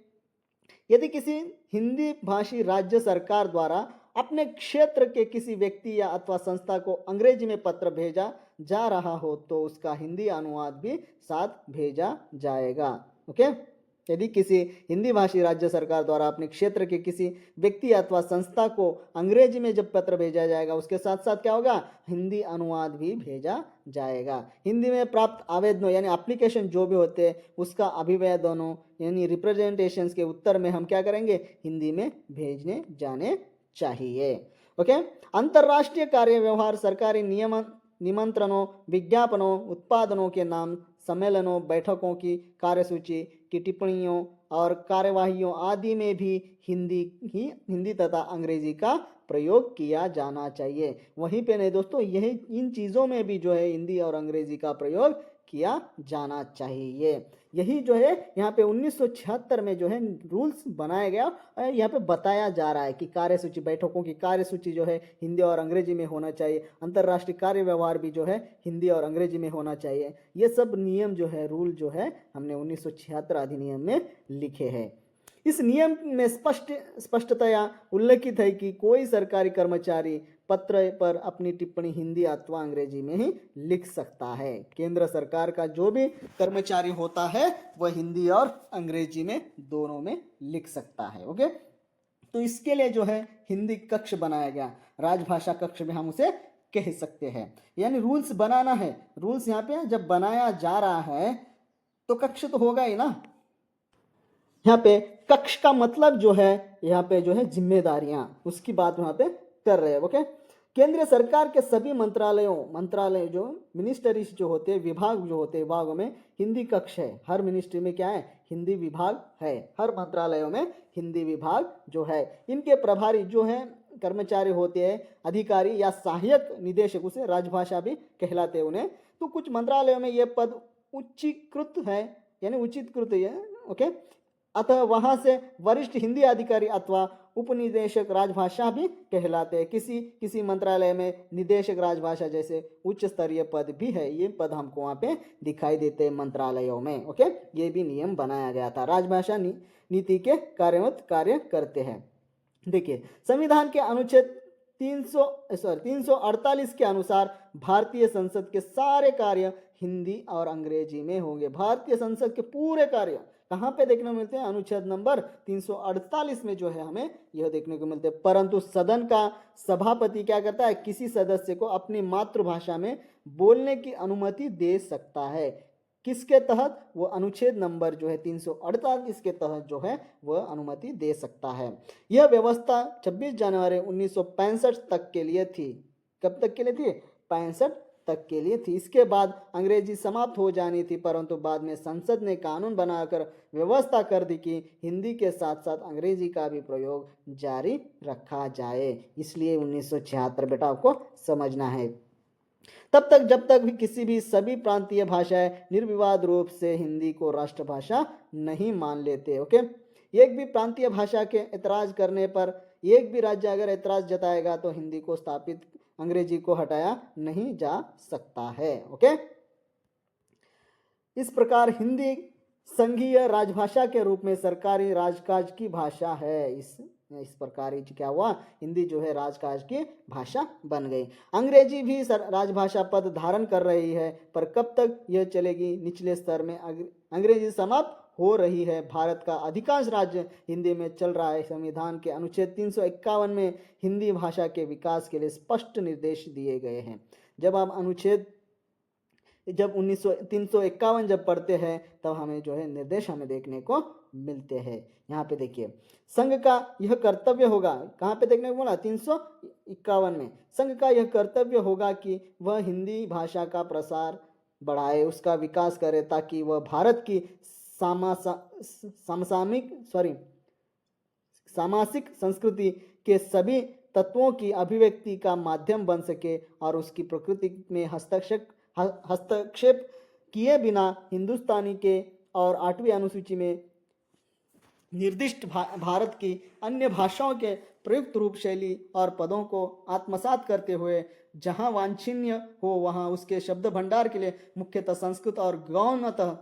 यदि किसी हिंदी भाषी राज्य सरकार द्वारा अपने क्षेत्र के किसी व्यक्ति या अथवा संस्था को अंग्रेजी में पत्र भेजा जा रहा हो तो उसका हिंदी अनुवाद भी साथ भेजा जाएगा। ओके, यदि किसी हिंदी भाषी राज्य सरकार द्वारा अपने क्षेत्र के किसी व्यक्ति अथवा संस्था को अंग्रेजी में जब पत्र भेजा जाएगा, उसके साथ साथ क्या होगा, हिंदी अनुवाद भी भेजा जाएगा। हिंदी में प्राप्त आवेदनों यानी एप्लीकेशन जो भी होते हैं उसका अभिवेदनों यानी रिप्रेजेंटेशंस के उत्तर में हम क्या करेंगे, हिंदी में भेजने जाने चाहिए। ओके, अंतर्राष्ट्रीय कार्य व्यवहार सरकारी निमंत्रणों, विज्ञापनों, उत्पादनों के नाम, सम्मेलनों, बैठकों की कार्यसूची की टिप्पणियों और कार्यवाहियों आदि में भी हिंदी तथा अंग्रेजी का प्रयोग किया जाना चाहिए। वहीं पे नहीं दोस्तों, यही इन चीज़ों में भी जो है हिंदी और अंग्रेजी का प्रयोग किया जाना चाहिए। यही जो है यहाँ पे 1976 में जो है रूल्स बनाया गया और यहाँ पे बताया जा रहा है कि कार्यसूची, बैठकों की कार्यसूची जो है हिंदी और अंग्रेजी में होना चाहिए, अंतर्राष्ट्रीय कार्य व्यवहार भी जो है हिंदी और अंग्रेजी में होना चाहिए। ये सब नियम जो है, रूल जो है हमने 1976 अधिनियम में लिखे हैं। इस नियम में स्पष्टतया उल्लेखित है कि कोई सरकारी कर्मचारी पत्र पर अपनी टिप्पणी हिंदी अथवा अंग्रेजी में ही लिख सकता है। केंद्र सरकार का जो भी कर्मचारी होता है वह हिंदी और अंग्रेजी में दोनों में लिख सकता है। ओके, तो इसके लिए जो है हिंदी कक्ष बनाया गया, राजभाषा कक्ष में हम उसे कह सकते हैं। यानी रूल्स बनाना है, रूल्स यहाँ पे जब बनाया जा रहा है तो कक्ष तो होगा ही ना। यहाँ पे कक्ष का मतलब जो है यहाँ पे जो है जिम्मेदारियां, उसकी बात यहाँ पे कर रहे हैं। ओके, केंद्रीय सरकार के सभी मंत्रालय जो मिनिस्ट्रीज जो होते हैं, विभाग जो होते हैं, विभागों में हिंदी कक्ष है। हर मिनिस्ट्री में क्या है, हिंदी विभाग है। हर मंत्रालयों में हिंदी विभाग जो है, इनके प्रभारी जो है कर्मचारी होते हैं, अधिकारी या सहायक निदेशक, उसे राजभाषा भी कहलाते हैं उन्हें। तो कुछ मंत्रालयों में ये पद उच्चीकृत है यानी उचितकृत है। ओके, अतः वहां से वरिष्ठ हिंदी अधिकारी अथवा उपनिदेशक राजभाषा भी कहलाते हैं। किसी मंत्रालय में निदेशक राजभाषा जैसे उच्च स्तरीय पद भी है। ये पद हमको वहाँ पे दिखाई देते हैं मंत्रालयों में। ओके, ये भी नियम बनाया गया था, राजभाषा नीति के कार्य करते हैं। देखिए, संविधान के अनुच्छेद 348 के अनुसार भारतीय संसद के सारे कार्य हिंदी और अंग्रेजी में होंगे। भारतीय संसद के पूरे कार्य कहाँ पे देखने को मिलते हैं, अनुच्छेद नंबर 348 में जो है हमें यह देखने को मिलते हैं। परंतु सदन का सभापति क्या करता है, किसी सदस्य को अपनी मातृभाषा में बोलने की अनुमति दे सकता है। किसके तहत, वो अनुच्छेद नंबर जो है 348 के तहत जो है वह अनुमति दे सकता है। यह व्यवस्था 26 जनवरी 1965 तक के लिए थी। कब तक के लिए थी, 65 तक के लिए थी। इसके बाद अंग्रेजी समाप्त हो जानी थी, परंतु बाद में संसद ने कानून बनाकर व्यवस्था कर दी कि हिंदी के साथ साथ अंग्रेजी का भी प्रयोग जारी रखा जाए। इसलिए 1976 बेटा आपको समझना है। तब तक जब तक भी किसी भी सभी प्रांतीय भाषाएं निर्विवाद रूप से हिंदी को राष्ट्रभाषा नहीं मान लेते। ओके, एक भी प्रांतीय भाषा के ऐतराज करने पर, एक भी राज्य अगर ऐतराज जताएगा तो हिंदी को स्थापित, अंग्रेजी को हटाया नहीं जा सकता है। ओके, इस प्रकार हिंदी संघीय राजभाषा के रूप में सरकारी राजकाज की भाषा है। इस प्रकार क्या हुआ, हिंदी जो है राजकाज की भाषा बन गई। अंग्रेजी भी राजभाषा पद धारण कर रही है, पर कब तक यह चलेगी, निचले स्तर में अंग्रेजी समाप्त हो रही है। भारत का अधिकांश राज्य हिंदी में चल रहा है। संविधान के अनुच्छेद 351 में हिंदी भाषा के विकास के लिए स्पष्ट निर्देश दिए गए हैं। जब हम अनुच्छेद 351 जब पढ़ते हैं तब हमें जो है निर्देश हमें देखने को मिलते हैं। यहाँ पे देखिए, संघ का यह कर्तव्य होगा, कहाँ पे देखने को मिला, 351 में, संघ का यह कर्तव्य होगा कि वह हिंदी भाषा का प्रसार बढ़ाए, उसका विकास करे, ताकि वह भारत की सामासिक संस्कृति के सभी तत्वों की अभिव्यक्ति का माध्यम बन सके और उसकी प्रकृति में हस्तक्षेप किए बिना हिंदुस्तानी के और 8वीं अनुसूची में निर्दिष्ट भारत की अन्य भाषाओं के प्रयुक्त रूप, शैली और पदों को आत्मसात करते हुए जहां वांछनीय हो वहां उसके शब्द भंडार के लिए मुख्यतः संस्कृत और गौणतः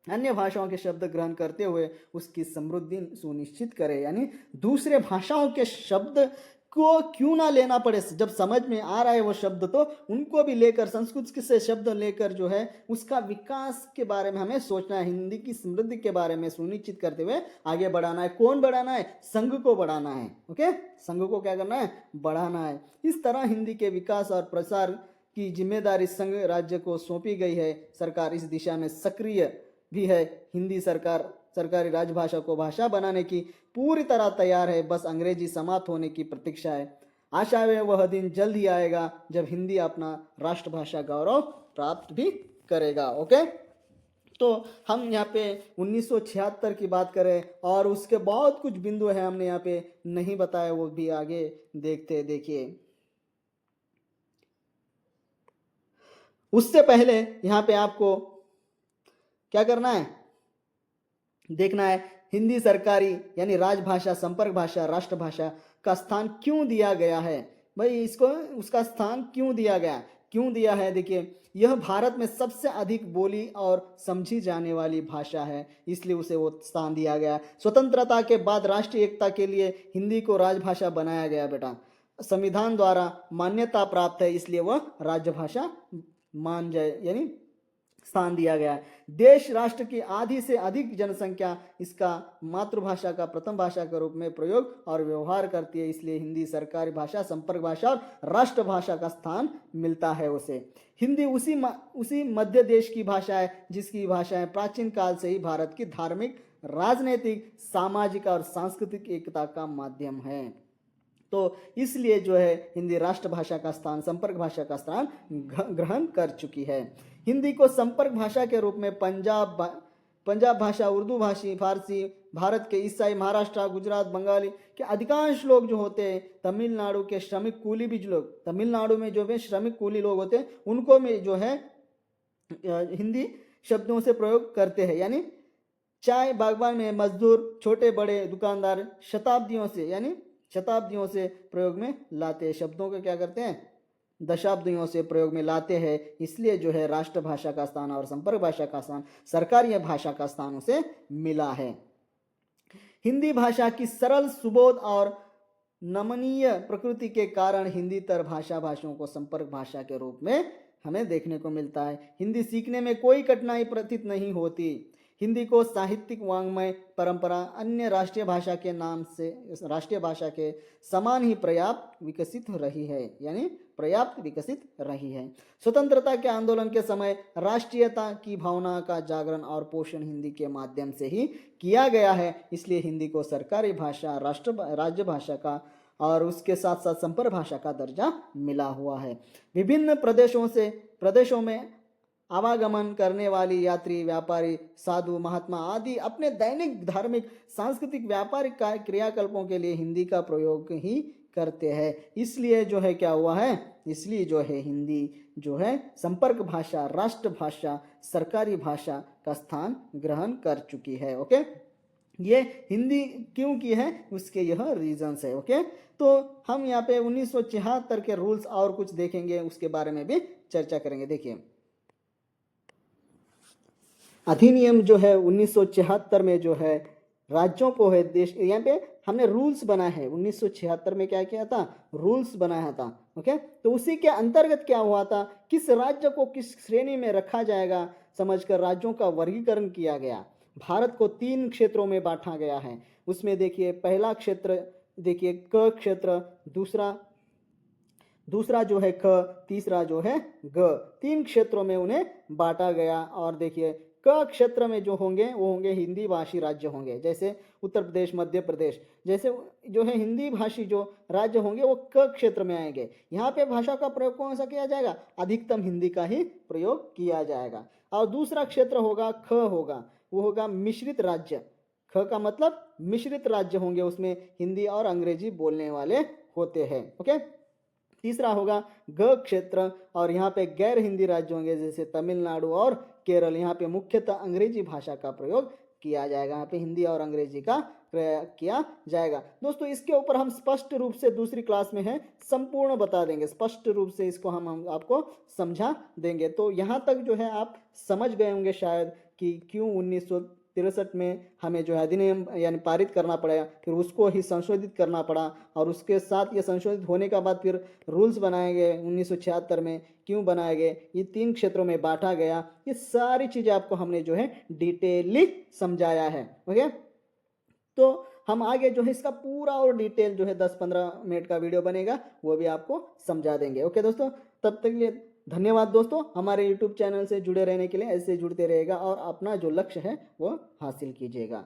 अन्य भाषाओं के शब्द ग्रहण करते हुए उसकी समृद्धि सुनिश्चित करे। यानी दूसरे भाषाओं के शब्द को क्यों ना लेना पड़े, जब समझ में आ रहा है वो शब्द तो उनको भी लेकर, संस्कृत से शब्द लेकर जो है उसका विकास के बारे में हमें सोचना है, हिंदी की समृद्धि के बारे में सुनिश्चित करते हुए आगे बढ़ाना है। कौन बढ़ाना है? संघ को बढ़ाना है। ओके, संघ को क्या करना है? बढ़ाना है। इस तरह हिंदी के विकास और प्रसार की जिम्मेदारी संघ राज्य को सौंपी गई है। सरकार इस दिशा में सक्रिय भी है। हिंदी सरकारी राजभाषा को भाषा बनाने की पूरी तरह तैयार है, बस अंग्रेजी समाप्त होने की प्रतीक्षा है। आशा है वह दिन जल्द ही आएगा जब हिंदी अपना राष्ट्रभाषा गौरव प्राप्त भी करेगा। ओके, तो हम यहाँ पे 1976 की बात करें और उसके बहुत कुछ बिंदु है हमने यहाँ पे नहीं बताया, वो भी आगे देखते। देखिए, उससे पहले यहाँ पे आपको क्या करना है? देखना है हिंदी सरकारी यानी राजभाषा, संपर्क भाषा, राष्ट्रभाषा का स्थान क्यों दिया गया है। भाई इसको उसका स्थान क्यों दिया गया, क्यों दिया है? देखिए, यह भारत में सबसे अधिक बोली और समझी जाने वाली भाषा है, इसलिए उसे वो स्थान दिया गया। स्वतंत्रता के बाद राष्ट्रीय एकता के लिए हिंदी को राजभाषा बनाया गया बेटा, संविधान द्वारा मान्यता प्राप्त है, इसलिए वह राजभाषा मान जाए यानी स्थान दिया गया है। देश राष्ट्र की आधी से अधिक जनसंख्या इसका मातृभाषा का प्रथम भाषा के रूप में प्रयोग और व्यवहार करती है, इसलिए हिंदी सरकारी भाषा, संपर्क भाषा और राष्ट्रभाषा का स्थान मिलता है उसे। हिंदी उसी मध्य देश की भाषा है जिसकी भाषाएं प्राचीन काल से ही भारत की धार्मिक, राजनीतिक, सामाजिक और सांस्कृतिक एकता का माध्यम है। तो इसलिए जो है हिंदी राष्ट्रभाषा का स्थान, संपर्क भाषा का स्थान ग्रहण कर चुकी है। हिंदी को संपर्क भाषा के रूप में पंजाब भाषा, उर्दू भाषी, फारसी, भारत के ईसाई, महाराष्ट्र, गुजरात, बंगाली के अधिकांश लोग जो होते हैं, तमिलनाडु के श्रमिक कूली भी जो लोग, तमिलनाडु में जो भी श्रमिक कूली लोग होते हैं उनको में जो है हिंदी शब्दों से प्रयोग करते हैं। यानी चाय बागवान में मजदूर, छोटे बड़े दुकानदार शताब्दियों से प्रयोग में लाते हैं, शब्दों को क्या करते हैं? दशाब्दियों से प्रयोग में लाते हैं। इसलिए जो है राष्ट्रभाषा का स्थान और संपर्क भाषा का स्थान, सरकारी भाषा का स्थान उसे मिला है। हिंदी भाषा की सरल, सुबोध और नमनीय प्रकृति के कारण हिंदीतर भाषाओं को संपर्क भाषा के रूप में हमें देखने को मिलता है। हिंदी सीखने में कोई कठिनाई प्रतीत नहीं होती। हिंदी को साहित्यिक, वांग्मय परंपरा अन्य राष्ट्रीय भाषा के नाम से राष्ट्रीय भाषा के समान ही पर्याप्त विकसित रही है, यानी पर्याप्त विकसित रही है। स्वतंत्रता के आंदोलन के समय राष्ट्रीयता की भावना का जागरण और पोषण हिंदी के माध्यम से ही किया गया है, इसलिए हिंदी को सरकारी भाषा, राज्य भाषा का और उसके साथ साथ संपर्क भाषा का दर्जा मिला हुआ है। विभिन्न प्रदेशों में आवागमन करने वाली यात्री, व्यापारी, साधु, महात्मा आदि अपने दैनिक, धार्मिक, सांस्कृतिक, व्यापारिक क्रियाकल्पों के लिए हिंदी का प्रयोग ही करते हैं। इसलिए जो है क्या हुआ है, इसलिए जो है हिंदी जो है संपर्क भाषा, राष्ट्रभाषा, सरकारी भाषा का स्थान ग्रहण कर चुकी है। ओके, ये हिंदी क्यों की है उसके यह रीजंस है। ओके, तो हम यहाँ पे 1976 के रूल्स और कुछ देखेंगे, उसके बारे में भी चर्चा करेंगे। देखिए, अधिनियम जो है 1976 में जो है राज्यों को है देश, यहाँ पे हमने रूल्स बनाए हैं। 1976 में क्या किया था? रूल्स बनाया था। ओके, तो उसी के अंतर्गत क्या हुआ था, किस राज्य को किस श्रेणी में रखा जाएगा समझकर राज्यों का वर्गीकरण किया गया। भारत को 3 क्षेत्रों में बांटा गया है। उसमें देखिए, पहला क्षेत्र देखिए क क्षेत्र, दूसरा जो है ख, तीसरा जो है ग, 3 क्षेत्रों में उन्हें बांटा गया। और देखिए क क्षेत्र में जो होंगे वो होंगे हिंदी भाषी राज्य होंगे, जैसे उत्तर प्रदेश, मध्य प्रदेश, जैसे जो है हिंदी भाषी जो राज्य होंगे वो क क्षेत्र में आएंगे। यहाँ पे भाषा का प्रयोग कौन सा किया जाएगा? अधिकतम हिंदी का ही प्रयोग किया जाएगा। और दूसरा क्षेत्र होगा ख होगा, वो होगा मिश्रित राज्य। ख का मतलब मिश्रित राज्य होंगे, उसमें हिंदी और अंग्रेजी बोलने वाले होते हैं। ओके, तीसरा होगा ग क्षेत्र, और यहाँ पे गैर हिंदी राज्य होंगे जैसे तमिलनाडु और केरल। यहाँ पे मुख्यतः अंग्रेजी भाषा का प्रयोग किया जाएगा, यहाँ पे हिंदी और अंग्रेजी का प्रयोग किया जाएगा। दोस्तों, इसके ऊपर हम स्पष्ट रूप से दूसरी क्लास में है संपूर्ण बता देंगे, स्पष्ट रूप से इसको हम आपको समझा देंगे। तो यहाँ तक जो है आप समझ गए होंगे शायद कि क्यों 1963 में हमें जो है अधिनियम यानी पारित करना पड़ा, फिर उसको ही संशोधित करना पड़ा, और उसके साथ ये संशोधित होने के बाद फिर रूल्स बनाए गए 1976 में। क्यों बनाए गए, ये 3 क्षेत्रों में बांटा गया, ये सारी चीज़ें आपको हमने जो है डिटेली समझाया है। ओके, तो हम आगे जो है इसका पूरा और डिटेल जो है 10-15 मिनट का वीडियो बनेगा, वो भी आपको समझा देंगे। ओके दोस्तों, तब तक के लिए धन्यवाद दोस्तों। हमारे यूट्यूब चैनल से जुड़े रहने के लिए ऐसे जुड़ते रहेगा और अपना जो लक्ष्य है वो हासिल कीजिएगा।